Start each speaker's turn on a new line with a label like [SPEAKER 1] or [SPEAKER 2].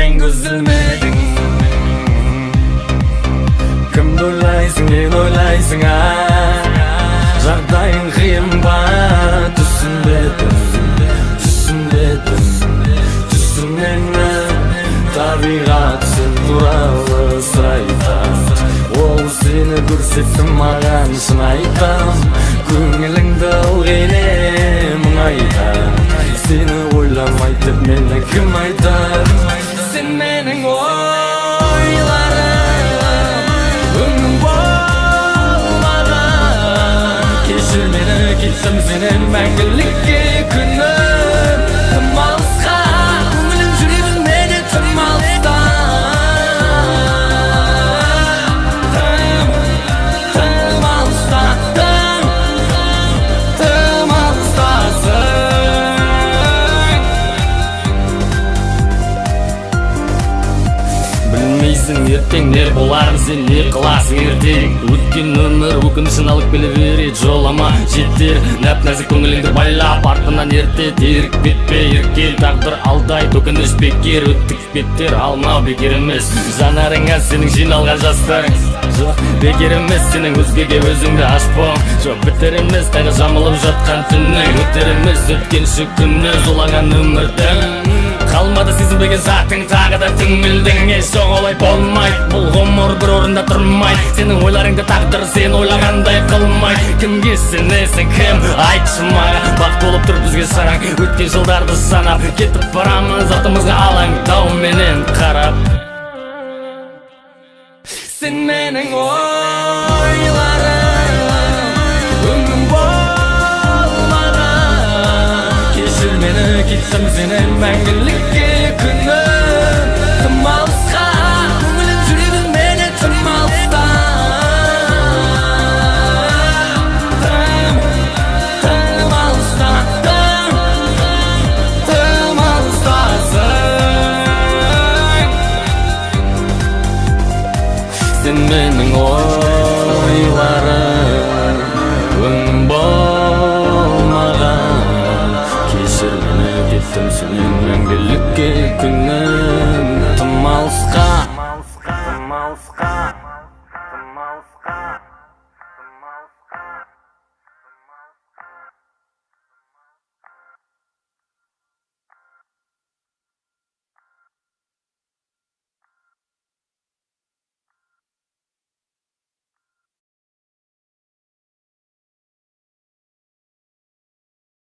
[SPEAKER 1] мәңгі үзілмедің. Кімді ойлайсың, нені ойлайсың, жағдайың қиын ба? Түсінбедім, түсінемін. Табиғат сен туралы сұрайтам, ол сені көрсетті маған шын айтам. Көңіліңді ылғене мұңайтам, сені ойламай деп мені кім айтар? Сен менің ойларым, өмірім болмаған. Кешір мені, кеттім сенен мәңгілікке. Күнім тым алысқа, көңілім жүрегім менен тым алыста. Тым алыста, тым алыстасың. Білмейсің ертең не боларын, сен не қыласың ертең. Өткен өмір өкінішін алып келе береді, жолама жетер. Нәп-нәзік көңіліңді байлап, артынан ерте терік кетпе, еркел тағдыр алдай. Өкініш бекер, өттік беттер алмау бекер емес. Жанарыңа сенің жиналған жастарың, жоқ бекер емес. Сенің өзгеге өзіңді ашпау, жоқ бітер емес. Қайғы жамылып жатқан түннің өтер емес. Өткенші күні зулаған өмірдің қалмады сезінбеген затың, тағы да түңілдің. Жоқ олай болмайды, бұл ғұмыр бір орында тұрмайды. Сенің ойларыңды тағдыр сен ойлағандай қылмайды. Кімге сенесің, кім айтшы маған? Бақыт болып тұр бізге сараң, өткен жылдарды санап. Кетіп барамыз артымызға алаңдауменен қарап. Сен менің ойларым, өмірім болмаған. Кешір мені, кеттім сенен мәңгілікке. Күнім тым алысқа, көңілім жүрегім менен тым алыста. Тым алыста, тым алыстасың. Сен менің ойларым, өмірім болмаған. Кешір мені, кеттім сенен мәңгілікке. Күнім